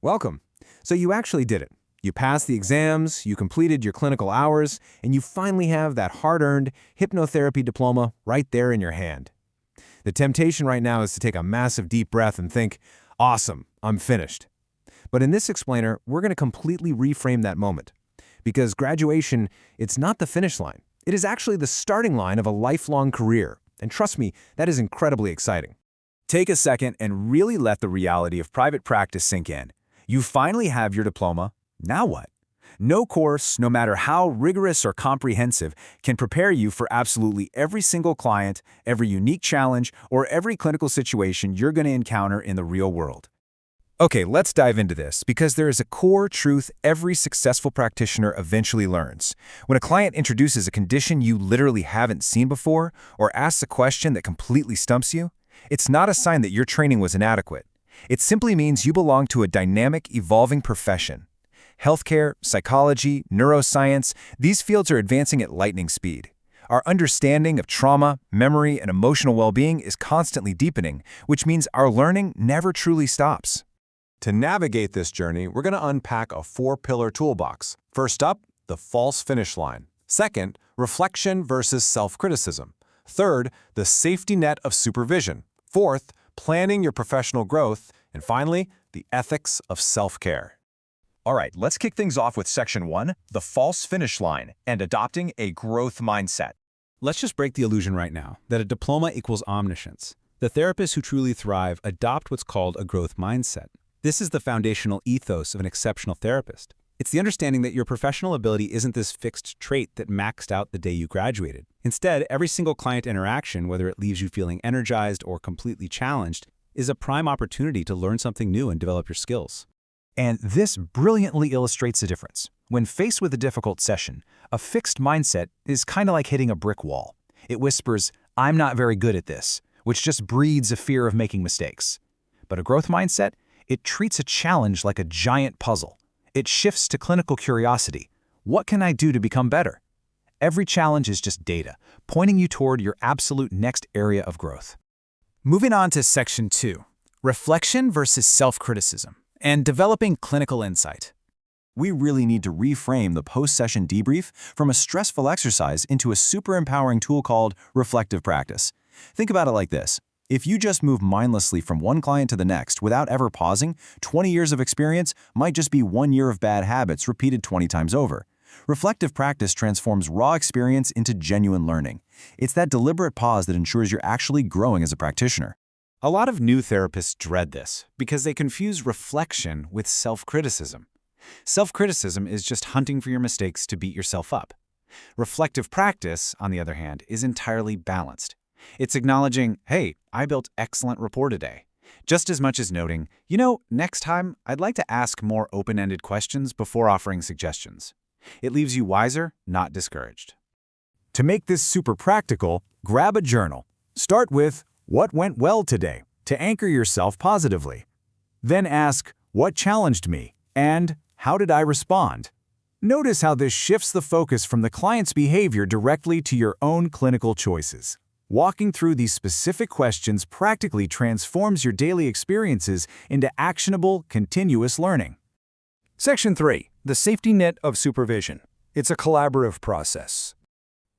Welcome. So you actually did it. You passed the exams, you completed your clinical hours, and you finally have that hard-earned hypnotherapy diploma right there in your hand. The temptation right now is to take a massive deep breath and think, awesome, I'm finished. But in this explainer, we're going to completely reframe that moment. Because graduation, it's not the finish line. It is actually the starting line of a lifelong career. And trust me, that is incredibly exciting. Take a second and really let the reality of private practice sink in. You finally have your diploma. Now what? No course, no matter how rigorous or comprehensive, can prepare you for absolutely every single client, every unique challenge, or every clinical situation you're going to encounter in the real world. Okay, let's dive into this, because there is a core truth every successful practitioner eventually learns. When a client introduces a condition you literally haven't seen before, or asks a question that completely stumps you, it's not a sign that your training was inadequate. It simply means you belong to a dynamic, evolving profession. Healthcare, psychology, neuroscience, these fields are advancing at lightning speed. Our understanding of trauma, memory, and emotional well-being is constantly deepening, which means our learning never truly stops. To navigate this journey, we're going to unpack a four-pillar toolbox. First up, the false finish line. Second, reflection versus self-criticism. Third, the safety net of supervision. Fourth, planning your professional growth. And finally, the ethics of self-care. All right, let's kick things off with Section 1, the false finish line, and adopting a growth mindset. Let's just break the illusion right now that a diploma equals omniscience. The therapists who truly thrive adopt what's called a growth mindset. This is the foundational ethos of an exceptional therapist. It's the understanding that your professional ability isn't this fixed trait that maxed out the day you graduated. Instead, every single client interaction, whether it leaves you feeling energized or completely challenged, is a prime opportunity to learn something new and develop your skills. And this brilliantly illustrates the difference. When faced with a difficult session, a fixed mindset is kind of like hitting a brick wall. It whispers, "I'm not very good at this," which just breeds a fear of making mistakes. But a growth mindset, it treats a challenge like a giant puzzle. It shifts to clinical curiosity. What can I do to become better? Every challenge is just data, pointing you toward your absolute next area of growth. Moving on to Section 2, reflection versus self-criticism, and developing clinical insight. We really need to reframe the post-session debrief from a stressful exercise into a super empowering tool called reflective practice. Think about it like this. If you just move mindlessly from one client to the next without ever pausing, 20 years of experience might just be 1 year of bad habits repeated 20 times over. Reflective practice transforms raw experience into genuine learning. It's that deliberate pause that ensures you're actually growing as a practitioner. A lot of new therapists dread this because they confuse reflection with self-criticism. Self-criticism is just hunting for your mistakes to beat yourself up. Reflective practice, on the other hand, is entirely balanced. It's acknowledging, hey, I built excellent rapport today, just as much as noting, next time I'd like to ask more open-ended questions before offering suggestions. It leaves you wiser, not discouraged. To make this super practical, grab a journal. Start with, "What went well today?" to anchor yourself positively. Then ask, "What challenged me?" and "How did I respond?" Notice how this shifts the focus from the client's behavior directly to your own clinical choices. Walking through these specific questions practically transforms your daily experiences into actionable, continuous learning. Section 3, the safety net of supervision. It's a collaborative process.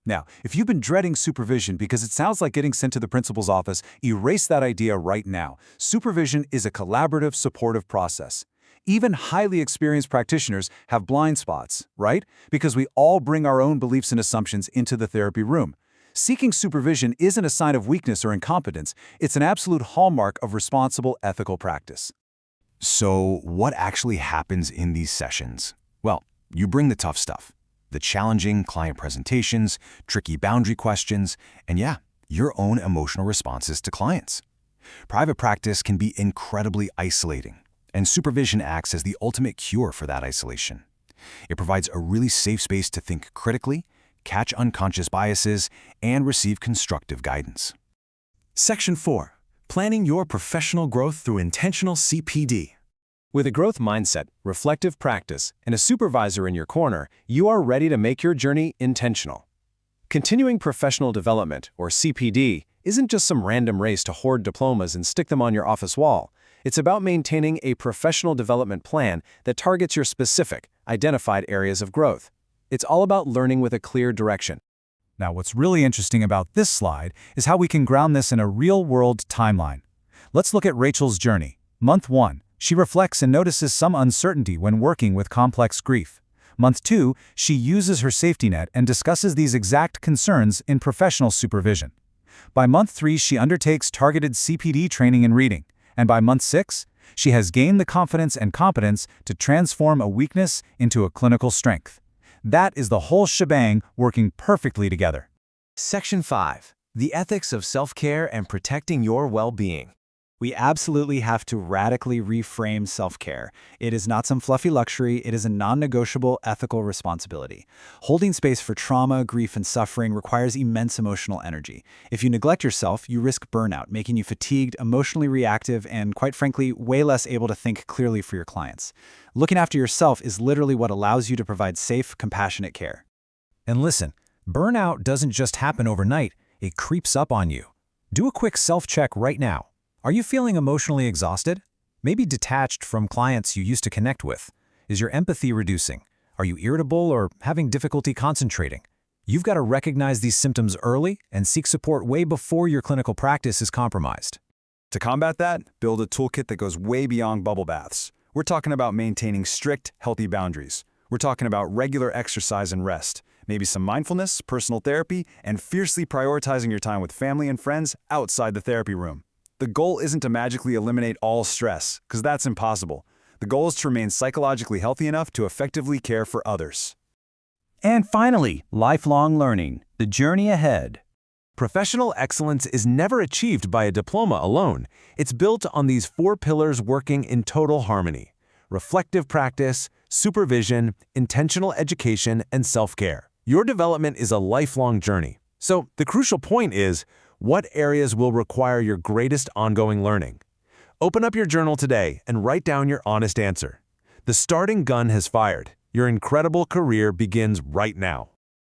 Now, if you've been dreading supervision because it sounds like getting sent to the principal's office, erase that idea right now. Supervision is a collaborative, supportive process. Even highly experienced practitioners have blind spots, right? Because we all bring our own beliefs and assumptions into the therapy room. Seeking supervision isn't a sign of weakness or incompetence. It's an absolute hallmark of responsible, ethical practice. So, what actually happens in these sessions? Well, you bring the tough stuff. The challenging client presentations, tricky boundary questions, and your own emotional responses to clients. Private practice can be incredibly isolating, and supervision acts as the ultimate cure for that isolation. It provides a really safe space to think critically, catch unconscious biases, and receive constructive guidance. Section 4, planning your professional growth through intentional CPD. With a growth mindset, reflective practice, and a supervisor in your corner, you are ready to make your journey intentional. Continuing professional development, or CPD, isn't just some random race to hoard diplomas and stick them on your office wall. It's about maintaining a professional development plan that targets your specific, identified areas of growth. It's all about learning with a clear direction. Now, what's really interesting about this slide is how we can ground this in a real-world timeline. Let's look at Rachel's journey. Month 1, she reflects and notices some uncertainty when working with complex grief. Month 2, she uses her safety net and discusses these exact concerns in professional supervision. By month 3, she undertakes targeted CPD training and reading. And by month 6, she has gained the confidence and competence to transform a weakness into a clinical strength. That is the whole shebang working perfectly together. Section 5. The ethics of self-care and protecting your well-being. We absolutely have to radically reframe self-care. It is not some fluffy luxury, it is a non-negotiable ethical responsibility. Holding space for trauma, grief, and suffering requires immense emotional energy. If you neglect yourself, you risk burnout, making you fatigued, emotionally reactive, and quite frankly, way less able to think clearly for your clients. Looking after yourself is literally what allows you to provide safe, compassionate care. And listen, burnout doesn't just happen overnight, it creeps up on you. Do a quick self-check right now. Are you feeling emotionally exhausted? Maybe detached from clients you used to connect with? Is your empathy reducing? Are you irritable or having difficulty concentrating? You've got to recognize these symptoms early and seek support way before your clinical practice is compromised. To combat that, build a toolkit that goes way beyond bubble baths. We're talking about maintaining strict, healthy boundaries. We're talking about regular exercise and rest, maybe some mindfulness, personal therapy, and fiercely prioritizing your time with family and friends outside the therapy room. The goal isn't to magically eliminate all stress, because that's impossible. The goal is to remain psychologically healthy enough to effectively care for others. And finally, lifelong learning, the journey ahead. Professional excellence is never achieved by a diploma alone. It's built on these 4 pillars working in total harmony: reflective practice, supervision, intentional education, and self-care. Your development is a lifelong journey. So the crucial point is, what areas will require your greatest ongoing learning? Open up your journal today and write down your honest answer. The starting gun has fired. Your incredible career begins right now.